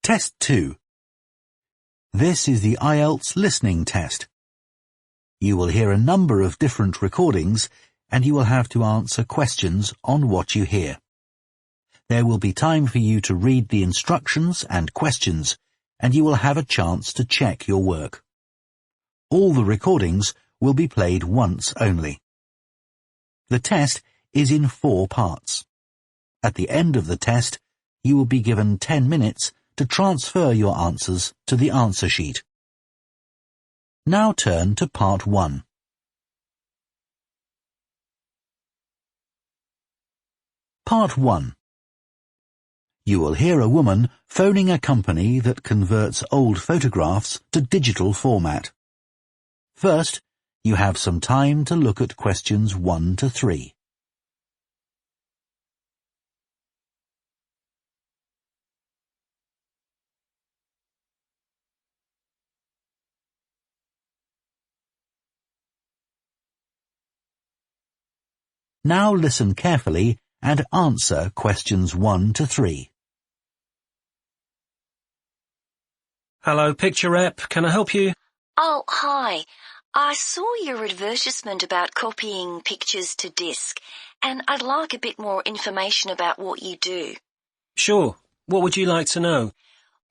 Test 2. This is the IELTS listening test. You will hear a number of different recordings and you will have to answer questions on what you hear. There will be time for you to read the instructions and questions, and you will have a chance to check your work. All the recordings will be played once only. The test is in 4 parts. At the end of the test, you will be given 10 minutes to transfer your answers to the answer sheet. Now turn to part 1. Part 1. You will hear a woman phoning a company that converts old photographs to digital format. First, you have some time to look at questions 1 to 3. Now listen carefully and answer questions 1 to 3. Hello, Picture Rep. Can I help you? Oh, hi. I saw your advertisement about copying pictures to disk, and I'd like a bit more information about what you do. Sure. What would you like to know?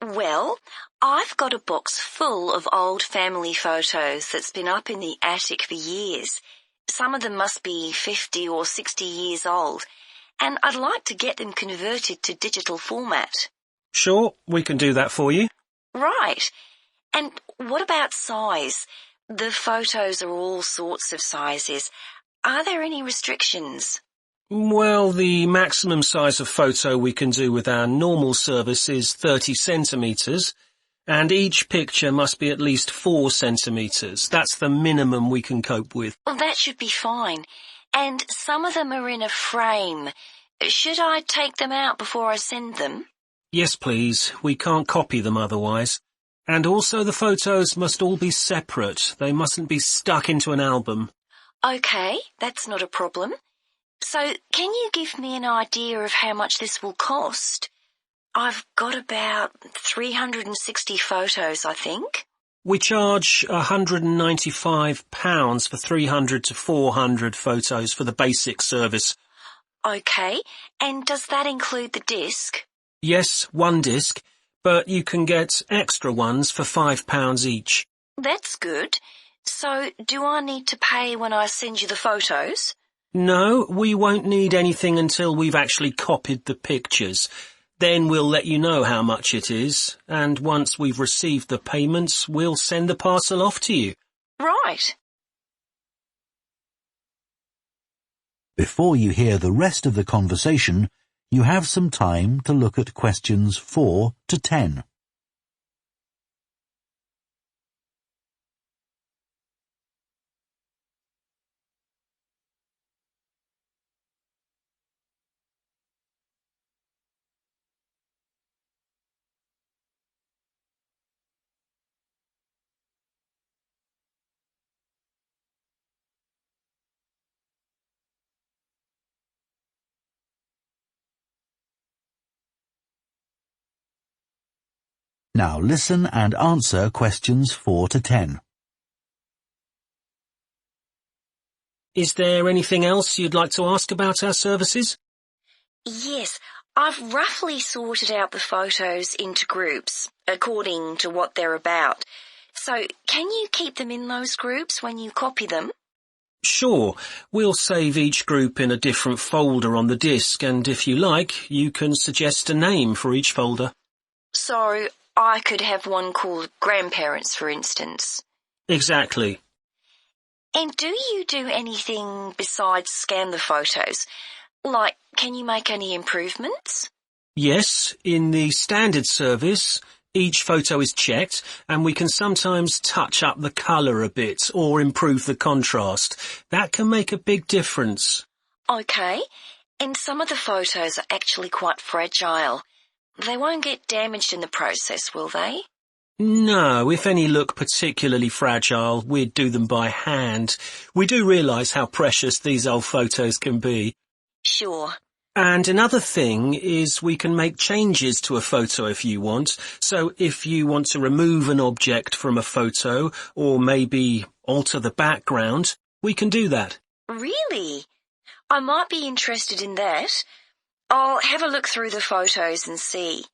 Well, I've got a box full of old family photos that's been up in the attic for years. Some of them must be 50 or 60 years old, and I'd like to get them converted to digital format. Sure, we can do that for you. Right. And what about size? The photos are all sorts of sizes. Are there any restrictions? Well, the maximum size of photo we can do with our normal service is 30 centimetres, and each picture must be at least 4 centimetres. That's the minimum we can cope with. Well, that should be fine. And some of them are in a frame. Should I take them out before I send them? Yes, please. We can't copy them otherwise. And also the photos must all be separate. They mustn't be stuck into an album. OK, that's not a problem. So, can you give me an idea of how much this will cost? I've got about 360 photos, I think. We charge £195 for 300 to 400 photos for the basic service. OK, and does that include the disc? Yes, 1 disc, but you can get extra ones for £5 each. That's good. So, do I need to pay when I send you the photos? No, we won't need anything until we've actually copied the pictures. Then we'll let you know how much it is, and once we've received the payments, we'll send the parcel off to you. Right. Before you hear the rest of the conversation, you have some time to look at questions 4 to 10. Now listen and answer questions 4 to 10. Is there anything else you'd like to ask about our services? Yes, I've roughly sorted out the photos into groups, according to what they're about. So, can you keep them in those groups when you copy them? Sure, we'll save each group in a different folder on the disk, and if you like, you can suggest a name for each folder. So, I could have one called Grandparents, for instance. Exactly. And do you do anything besides scan the photos? Like, can you make any improvements? Yes, in the standard service, each photo is checked, and we can sometimes touch up the colour a bit or improve the contrast. That can make a big difference. OK, and some of the photos are actually quite fragile. They won't get damaged in the process, will they? No, if any look particularly fragile, we'd do them by hand. We do realise how precious these old photos can be. Sure. And another thing is we can make changes to a photo if you want. So if you want to remove an object from a photo or maybe alter the background, we can do that. Really? I might be interested in that. I'll have a look through the photos and see.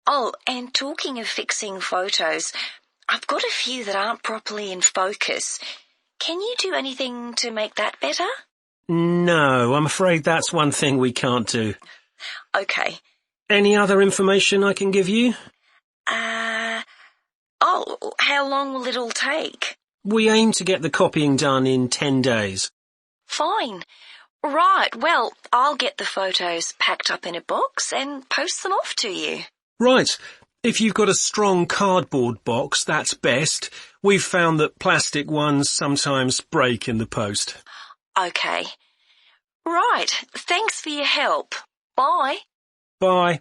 Oh, and talking of fixing photos, I've got a few that aren't properly in focus. Can you do anything to make that better? No, I'm afraid that's one thing we can't do. Okay. Any other information I can give you? How long will it all take? We aim to get the copying done in 10 days. Fine. Right, well, I'll get the photos packed up in a box and post them off to you. Right. If you've got a strong cardboard box, that's best. We've found that plastic ones sometimes break in the post. Okay. Right, thanks for your help. Bye. Bye.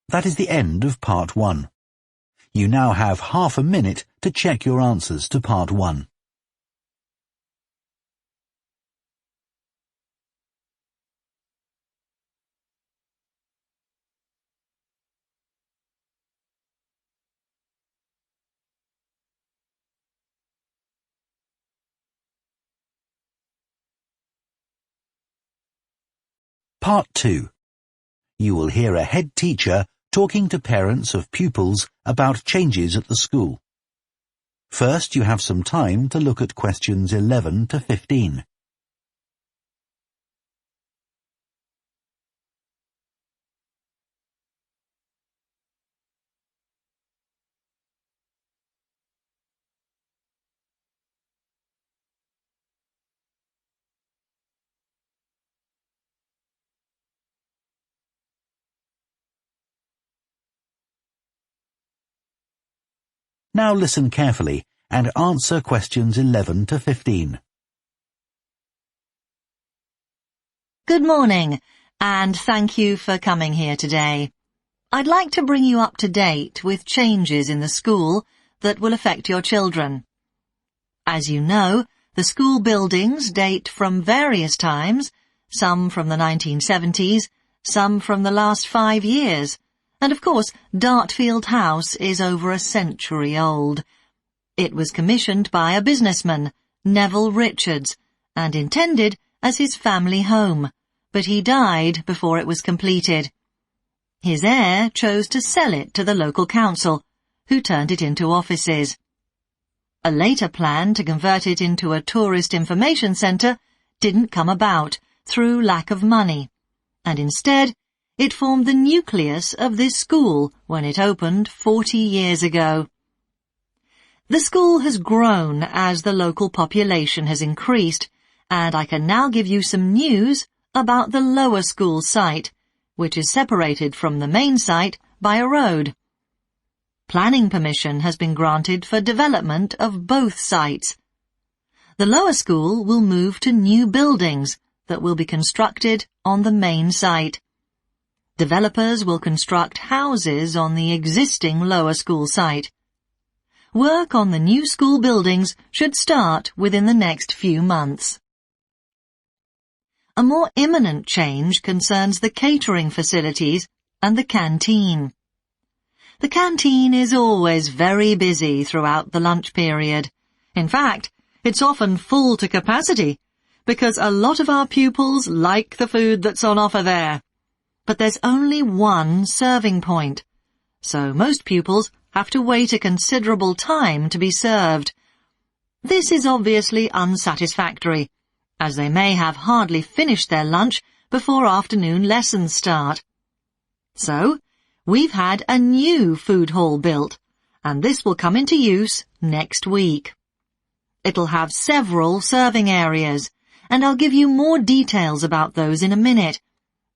That is the end of part 1. You now have half a minute to check your answers to part 1. Part 2. You will hear a head teacher talking to parents of pupils about changes at the school. First, you have some time to look at questions 11 to 15. Now listen carefully and answer questions 11 to 15. Good morning, and thank you for coming here today. I'd like to bring you up to date with changes in the school that will affect your children. As you know, the school buildings date from various times, some from the 1970s, some from the last 5 years, and of course, Dartfield House is over a century old. It was commissioned by a businessman, Neville Richards, and intended as his family home, but he died before it was completed. His heir chose to sell it to the local council, who turned it into offices. A later plan to convert it into a tourist information centre didn't come about through lack of money, and instead it formed the nucleus of this school when it opened 40 years ago. The school has grown as the local population has increased, and I can now give you some news about the lower school site, which is separated from the main site by a road. Planning permission has been granted for development of both sites. The lower school will move to new buildings that will be constructed on the main site. Developers will construct houses on the existing lower school site. Work on the new school buildings should start within the next few months. A more imminent change concerns the catering facilities and the canteen. The canteen is always very busy throughout the lunch period. In fact, it's often full to capacity because a lot of our pupils like the food that's on offer there. But there's only one serving point, so most pupils have to wait a considerable time to be served. This is obviously unsatisfactory, as they may have hardly finished their lunch before afternoon lessons start. So, we've had a new food hall built, and this will come into use next week. It'll have several serving areas, and I'll give you more details about those in a minute.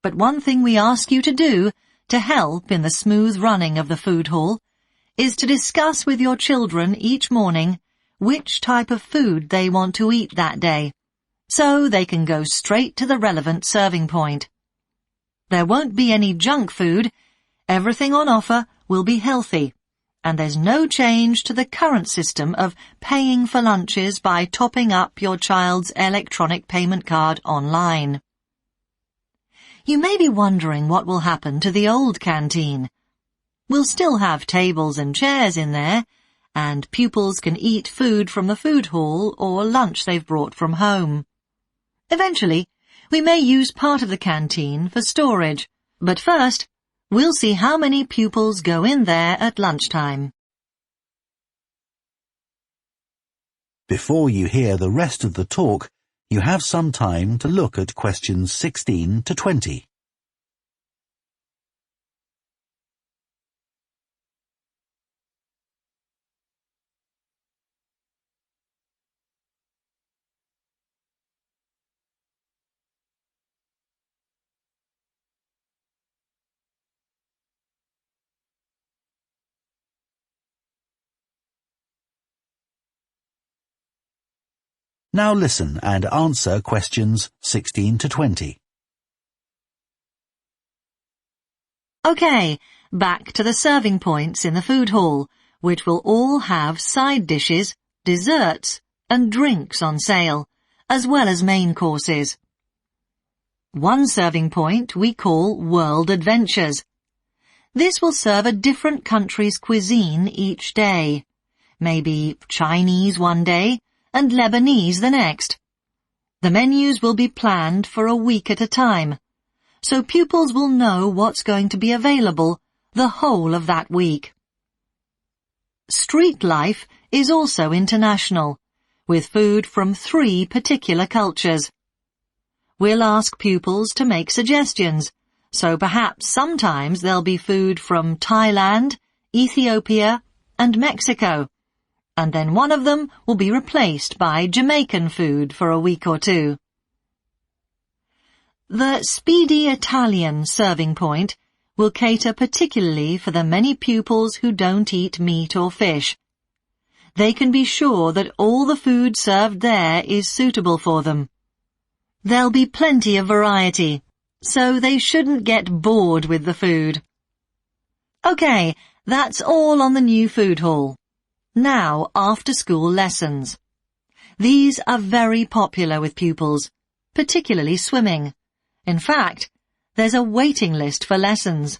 But one thing we ask you to do to help in the smooth running of the food hall is to discuss with your children each morning which type of food they want to eat that day, so they can go straight to the relevant serving point. There won't be any junk food. Everything on offer will be healthy, and there's no change to the current system of paying for lunches by topping up your child's electronic payment card online. You may be wondering what will happen to the old canteen. We'll still have tables and chairs in there, and pupils can eat food from the food hall or lunch they've brought from home. Eventually, we may use part of the canteen for storage, but first, we'll see how many pupils go in there at lunchtime. Before you hear the rest of the talk, you have some time to look at questions 16 to 20. Now listen and answer questions 16 to 20. Okay, back to the serving points in the food hall, which will all have side dishes, desserts, and drinks on sale, as well as main courses. One serving point we call World Adventures. This will serve a different country's cuisine each day. Maybe Chinese one day, and Lebanese the next. The menus will be planned for a week at a time, so pupils will know what's going to be available the whole of that week. Street life is also international, with food from 3 particular cultures. We'll ask pupils to make suggestions, so perhaps sometimes there'll be food from Thailand, Ethiopia, and Mexico, and then one of them will be replaced by Jamaican food for a week or 2. The Speedy Italian serving point will cater particularly for the many pupils who don't eat meat or fish. They can be sure that all the food served there is suitable for them. There'll be plenty of variety, so they shouldn't get bored with the food. Okay, that's all on the new food hall. Now, after-school lessons. These are very popular with pupils, particularly swimming. In fact, there's a waiting list for lessons.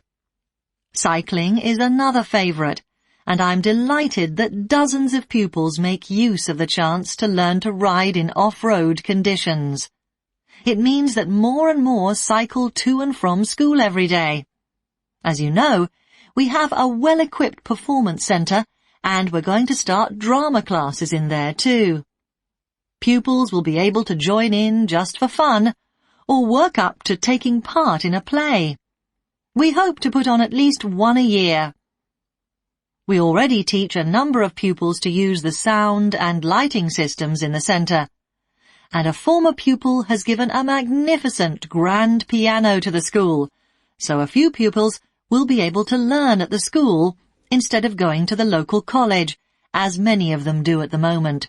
Cycling is another favourite, and I'm delighted that dozens of pupils make use of the chance to learn to ride in off-road conditions. It means that more and more cycle to and from school every day. As you know, we have a well-equipped performance centre, and we're going to start drama classes in there too. Pupils will be able to join in just for fun, or work up to taking part in a play. We hope to put on at least one a year. We already teach a number of pupils to use the sound and lighting systems in the centre, and a former pupil has given a magnificent grand piano to the school, so a few pupils will be able to learn at the school instead of going to the local college, as many of them do at the moment.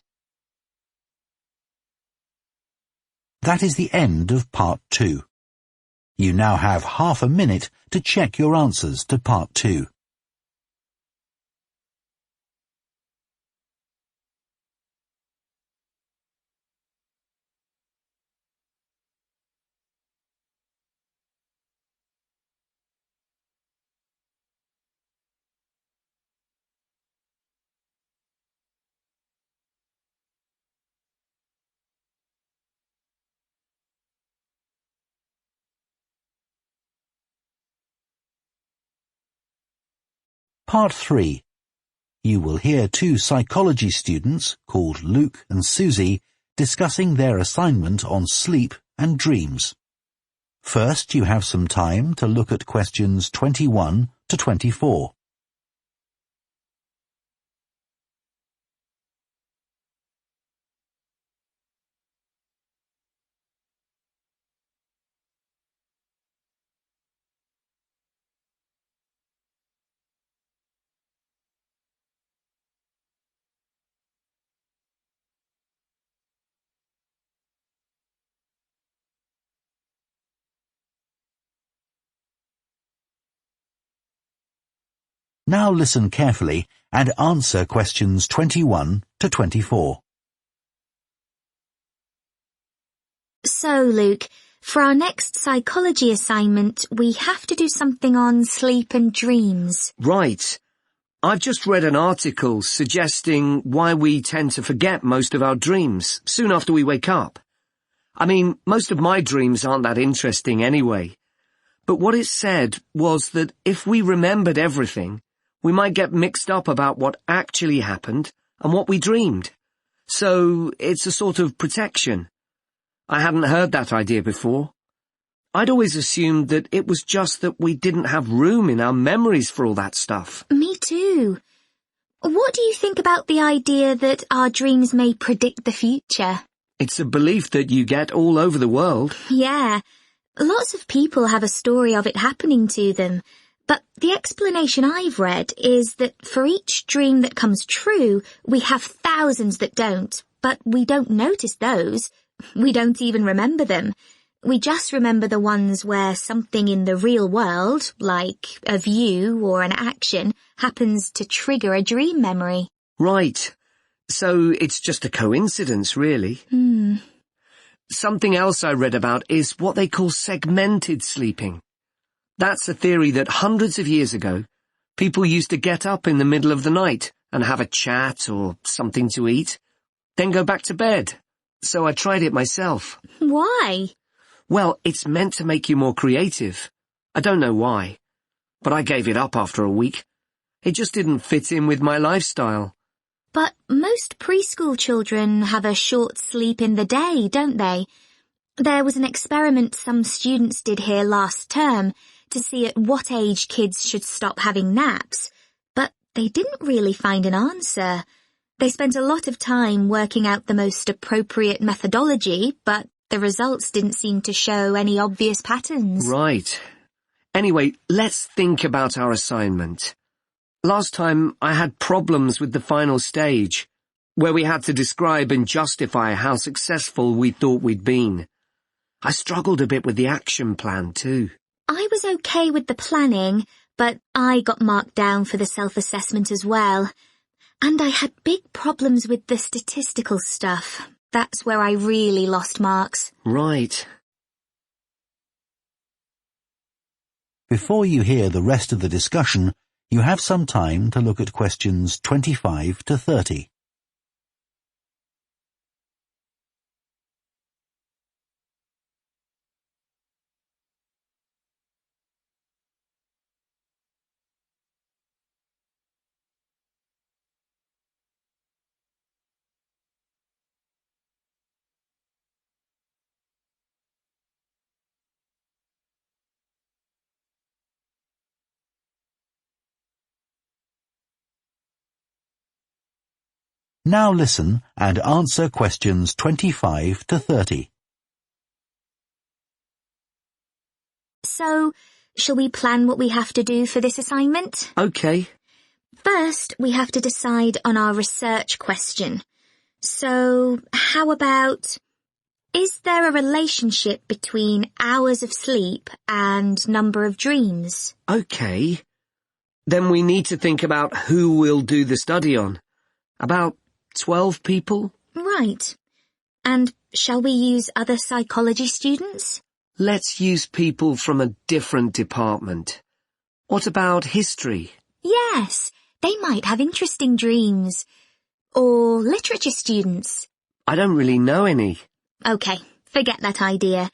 That is the end of Part 2. You now have half a minute to check your answers to Part 2. Part 3. You will hear 2 psychology students, called Luke and Susie, discussing their assignment on sleep and dreams. First, you have some time to look at questions 21 to 24. Now listen carefully and answer questions 21 to 24. So, Luke, for our next psychology assignment, we have to do something on sleep and dreams. Right. I've just read an article suggesting why we tend to forget most of our dreams soon after we wake up. I mean, most of my dreams aren't that interesting anyway. But what it said was that if we remembered everything, we might get mixed up about what actually happened and what we dreamed. So it's a sort of protection. I hadn't heard that idea before. I'd always assumed that it was just that we didn't have room in our memories for all that stuff. Me too. What do you think about the idea that our dreams may predict the future? It's a belief that you get all over the world. Yeah, lots of people have a story of it happening to them, but the explanation I've read is that for each dream that comes true, we have thousands that don't, but we don't notice those. We don't even remember them. We just remember the ones where something in the real world, like a view or an action, happens to trigger a dream memory. Right. So it's just a coincidence, really. Something else I read about is what they call segmented sleeping. That's a theory that hundreds of years ago, people used to get up in the middle of the night and have a chat or something to eat, then go back to bed. So I tried it myself. Why? Well, it's meant to make you more creative. I don't know why, but I gave it up after a week. It just didn't fit in with my lifestyle. But most preschool children have a short sleep in the day, don't they? There was an experiment some students did here last term to see at what age kids should stop having naps, but they didn't really find an answer. They spent a lot of time working out the most appropriate methodology, but the results didn't seem to show any obvious patterns. Right. Anyway, let's think about our assignment. Last time I had problems with the final stage, where we had to describe and justify how successful we thought we'd been. I struggled a bit with the action plan too. I was okay with the planning, but I got marked down for the self-assessment as well. And I had big problems with the statistical stuff. That's where I really lost marks. Right. Before you hear the rest of the discussion, you have some time to look at questions 25 to 30. Now listen and answer questions 25 to 30. So, shall we plan what we have to do for this assignment? Okay. First, we have to decide on our research question. So, how about, is there a relationship between hours of sleep and number of dreams? Okay. Then we need to think about who we'll do the study on. About 12 people? Right. And shall we use other psychology students? Let's use people from a different department. What about history? Yes, they might have interesting dreams. Or literature students. I don't really know any. Okay, forget that idea.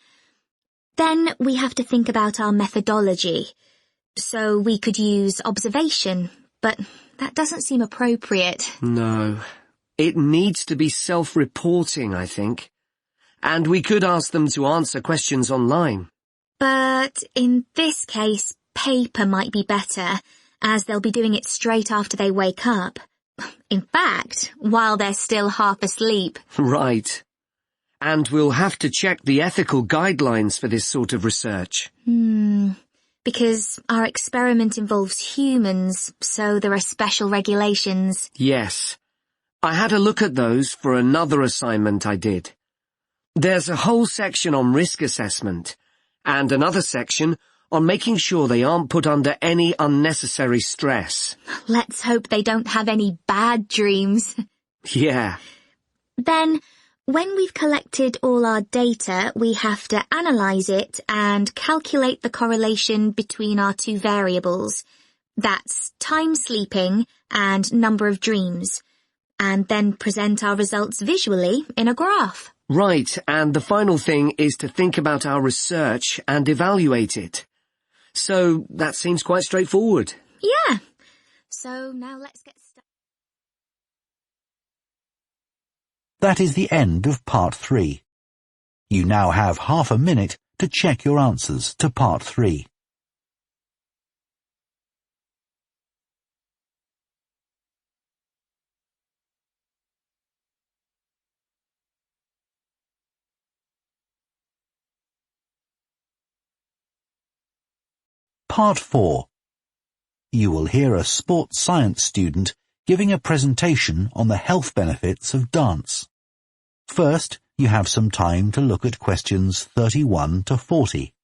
Then we have to think about our methodology. So we could use observation, but that doesn't seem appropriate. No. It needs to be self-reporting, I think. And we could ask them to answer questions online. But in this case, paper might be better, as they'll be doing it straight after they wake up. In fact, while they're still half asleep. Right. And we'll have to check the ethical guidelines for this sort of research. Because our experiment involves humans, so there are special regulations. Yes. I had a look at those for another assignment I did. There's a whole section on risk assessment, and another section on making sure they aren't put under any unnecessary stress. Let's hope they don't have any bad dreams. Yeah. Then, when we've collected all our data, we have to analyse it and calculate the correlation between our two variables. That's time sleeping and number of dreams. And then present our results visually in a graph. Right, and the final thing is to think about our research and evaluate it. So, that seems quite straightforward. Yeah. So now let's get started. That is the end of Part 3. You now have half a minute to check your answers to Part 3. Part 4. You will hear a sports science student giving a presentation on the health benefits of dance. First, you have some time to look at questions 31 to 40.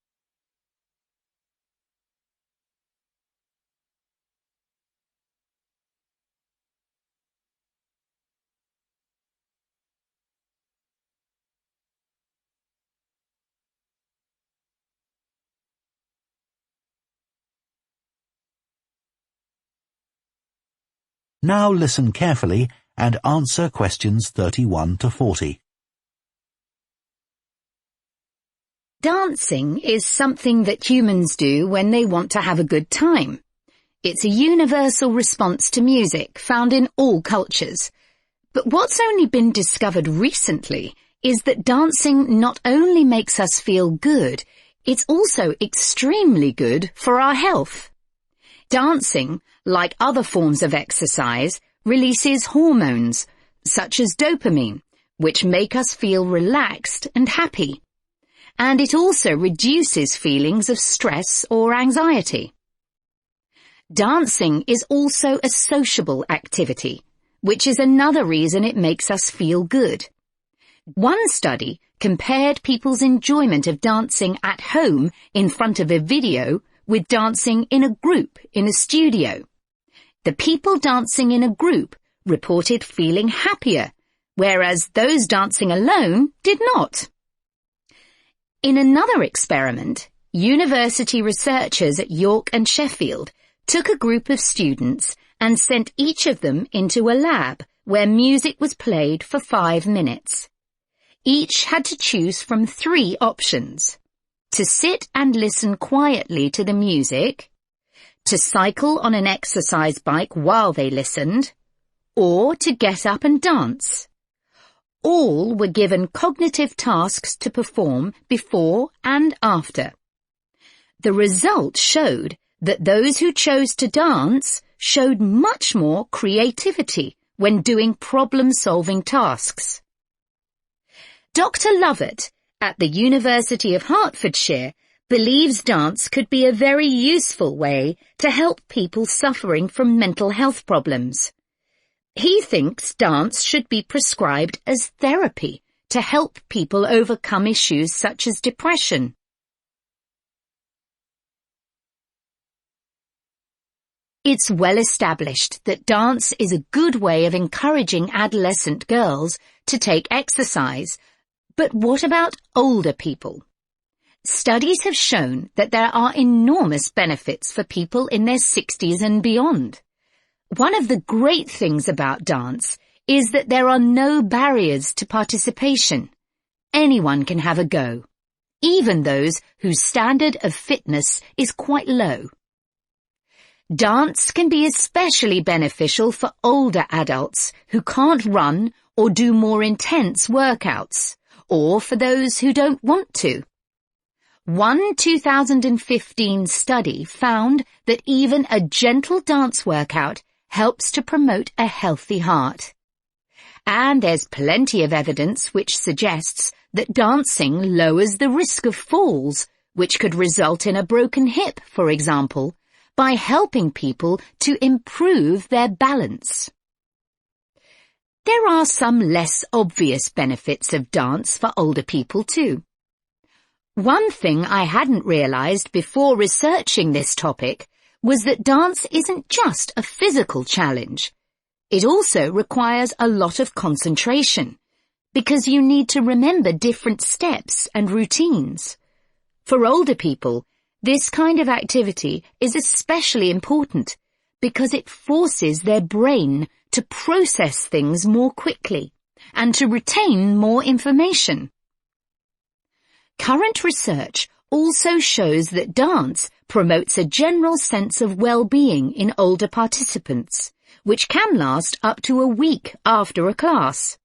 Now listen carefully and answer questions 31 to 40. Dancing is something that humans do when they want to have a good time. It's a universal response to music found in all cultures. But what's only been discovered recently is that dancing not only makes us feel good, it's also extremely good for our health. Dancing, like other forms of exercise, releases hormones, such as dopamine, which make us feel relaxed and happy. And it also reduces feelings of stress or anxiety. Dancing is also a sociable activity, which is another reason it makes us feel good. One study compared people's enjoyment of dancing at home in front of a video with dancing in a group in a studio. The people dancing in a group reported feeling happier, whereas those dancing alone did not. In another experiment, university researchers at York and Sheffield took a group of students and sent each of them into a lab where music was played for 5 minutes. Each had to choose from 3 options: to sit and listen quietly to the music, to cycle on an exercise bike while they listened, or to get up and dance. All were given cognitive tasks to perform before and after. The results showed that those who chose to dance showed much more creativity when doing problem-solving tasks. Dr. Lovett at the University of Hertfordshire believes dance could be a very useful way to help people suffering from mental health problems. He thinks dance should be prescribed as therapy to help people overcome issues such as depression. It's well established that dance is a good way of encouraging adolescent girls to take exercise. But what about older people? Studies have shown that there are enormous benefits for people in their 60s and beyond. One of the great things about dance is that there are no barriers to participation. Anyone can have a go, even those whose standard of fitness is quite low. Dance can be especially beneficial for older adults who can't run or do more intense workouts, or for those who don't want to. One 2015 study found that even a gentle dance workout helps to promote a healthy heart. And there's plenty of evidence which suggests that dancing lowers the risk of falls, which could result in a broken hip, for example, by helping people to improve their balance. There are some less obvious benefits of dance for older people too. One thing I hadn't realised before researching this topic was that dance isn't just a physical challenge. It also requires a lot of concentration, because you need to remember different steps and routines. For older people, this kind of activity is especially important because it forces their brain to process things more quickly and to retain more information. Current research also shows that dance promotes a general sense of well-being in older participants, which can last up to a week after a class.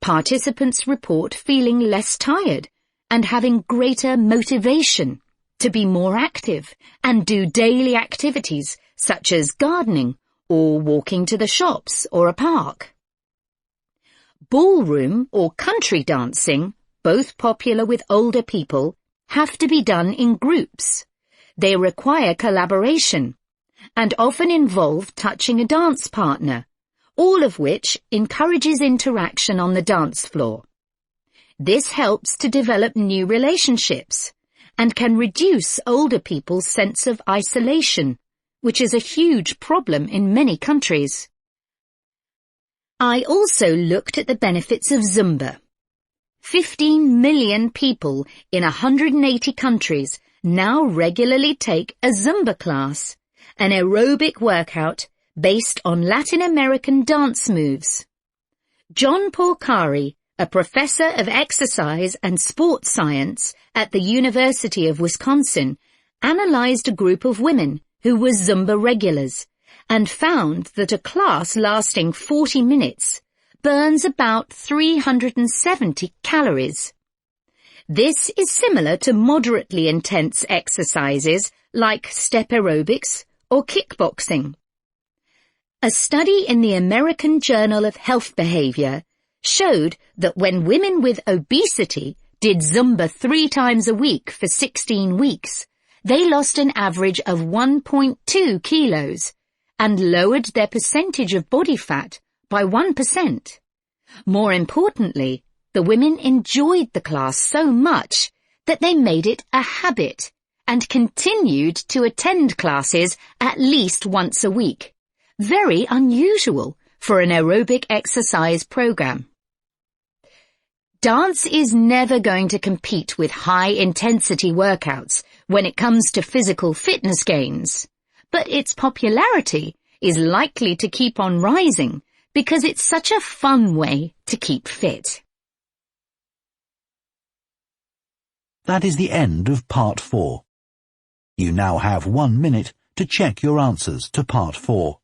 Participants report feeling less tired and having greater motivation to be more active and do daily activities such as gardening or walking to the shops or a park. Ballroom or country dancing, both popular with older people, have to be done in groups. They require collaboration and often involve touching a dance partner, all of which encourages interaction on the dance floor. This helps to develop new relationships and can reduce older people's sense of isolation, which is a huge problem in many countries. I also looked at the benefits of Zumba. 15 million people in 180 countries now regularly take a Zumba class, an aerobic workout based on Latin American dance moves. John Porcari, a professor of exercise and sports science at the University of Wisconsin, analyzed a group of women who were Zumba regulars and found that a class lasting 40 minutes burns about 370 calories. This is similar to moderately intense exercises like step aerobics or kickboxing. A study in the American Journal of Health Behavior showed that when women with obesity did Zumba 3 times a week for 16 weeks, they lost an average of 1.2 kilos and lowered their percentage of body fat by 1%. More importantly, the women enjoyed the class so much that they made it a habit and continued to attend classes at least once a week. Very unusual for an aerobic exercise program. Dance is never going to compete with high-intensity workouts when it comes to physical fitness gains, but its popularity is likely to keep on rising because it's such a fun way to keep fit. That is the end of Part 4. You now have 1 minute to check your answers to Part 4.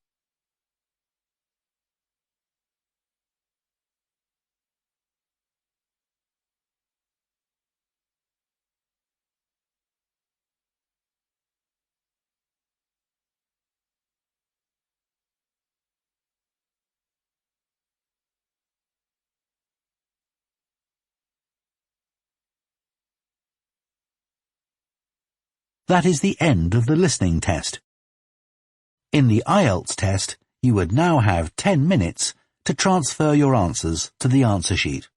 That is the end of the listening test. In the IELTS test, you would now have 10 minutes to transfer your answers to the answer sheet.